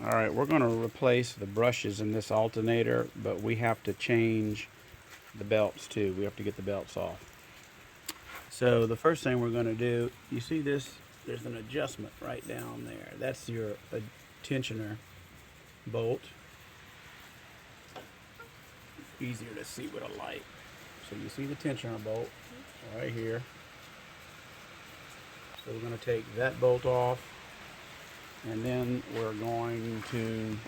Alright, we're going to replace the brushes in this alternator, but we have to change the belts too. We have to get the belts off. So the first thing we're going to do, you see this? There's an adjustment right down there. That's your tensioner bolt. Easier to see with a light. So you see the tensioner bolt right here. So we're going to take that bolt off, and then we're going to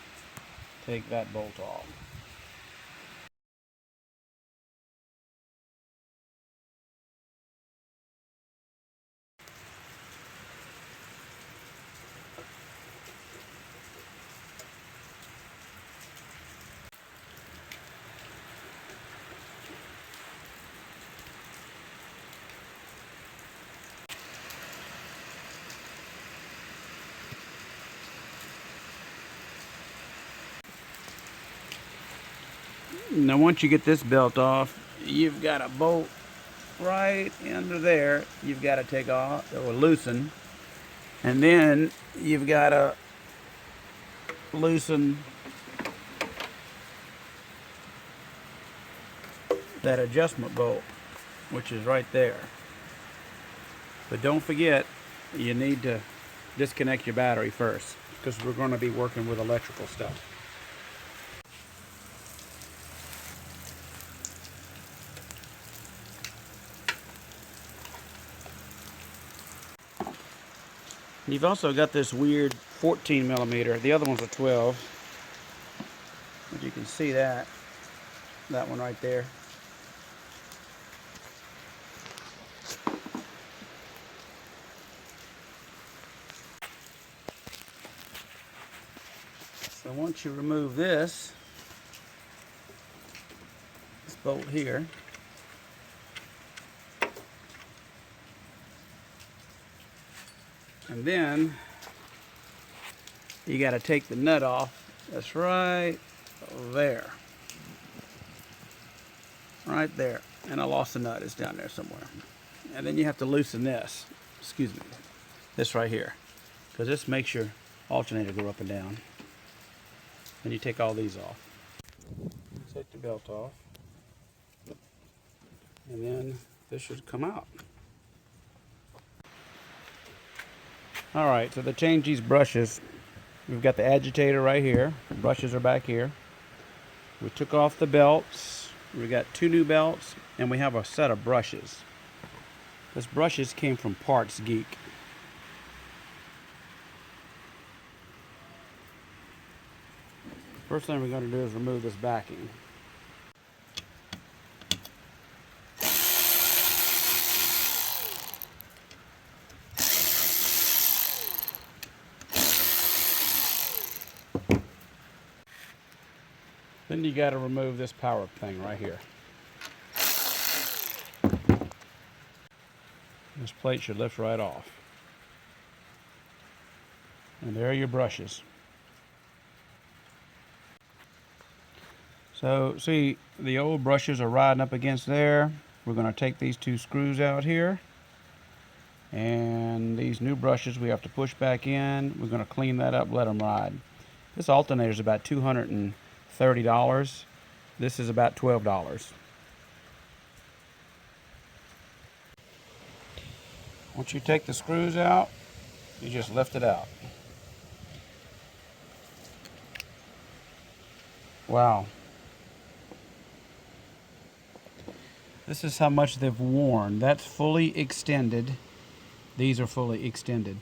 take that bolt off. Now once you get this belt off, you've got a bolt right under there you've got to take off or loosen, and then you've got to loosen that adjustment bolt, which is right there. But don't forget, you need to disconnect your battery first, because we're going to be working with electrical stuff. You've also got this weird 14 millimeter. The other one's a 12. As you can see that one right there. So once you remove this bolt here, and then you got to take the nut off. That's right there. Right there. And I lost the nut. It's down there somewhere. And then you have to loosen this. Excuse me. This right here. Because this makes your alternator go up and down. And you take all these off. Take the belt off. And then this should come out. Alright, so to change these brushes, we've got the agitator right here. The brushes are back here. We took off the belts. We got 2 new belts, and we have a set of brushes. These brushes came from Parts Geek. First thing we're going to do is remove this backing. Then you got to remove this power thing right here. This plate should lift right off. And there are your brushes. So see, the old brushes are riding up against there. We're going to take these 2 screws out here. And these new brushes we have to push back in. We're going to clean that up, let them ride. This alternator is about $230. This is about $12. Once you take the screws out, you just lift it out. Wow. This is how much they've worn. That's fully extended. These are fully extended.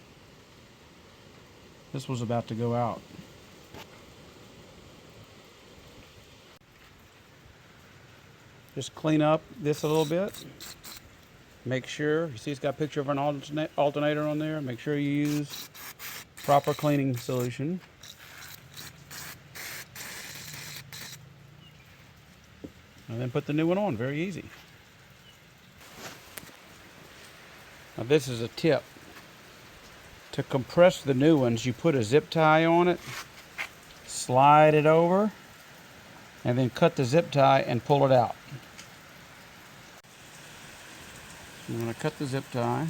This was about to go out. Just clean up this a little bit. Make sure, you see it's got a picture of an alternator on there. Make sure you use proper cleaning solution. And then put the new one on, very easy. Now this is a tip. To compress the new ones, you put a zip tie on it, slide it over, and then cut the zip tie and pull it out. I'm going to cut the zip tie.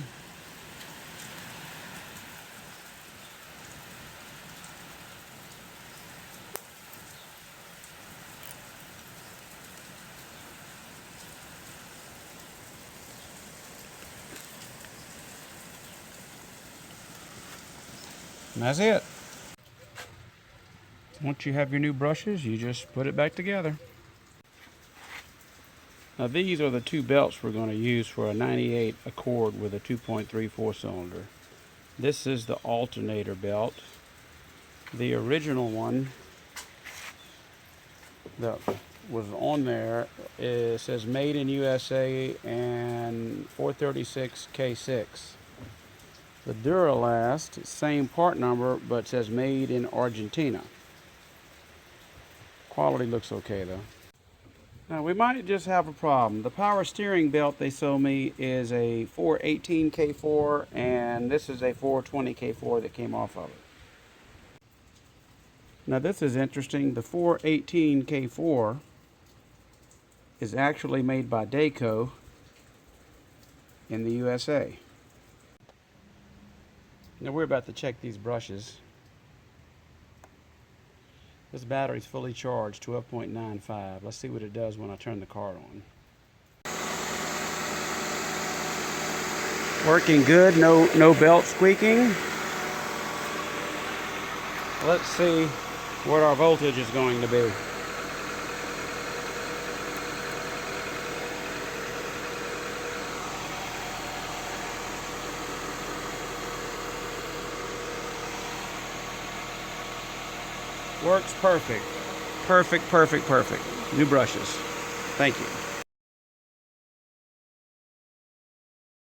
And that's it. Once you have your new brushes, you just put it back together. Now these are the two belts we're going to use for a 98 Accord with a 2.34 cylinder. This is the Alternator belt. The original one that was on there, it says made in USA and 436 K6. The Duralast, same part number, but says made in Argentina. Quality looks okay though. Now we might just have a problem. The power steering belt they sold me is a 418 K4 and this is a 420 K4 that came off of it. Now this is interesting. The 418 K4 is actually made by Dayco in the USA. Now we're about to check these brushes. This battery's fully charged, 12.95. Let's see what it does when I turn the car on. Working good, no belt squeaking. Let's see what our voltage is going to be. Works perfect. Perfect. New brushes. Thank you.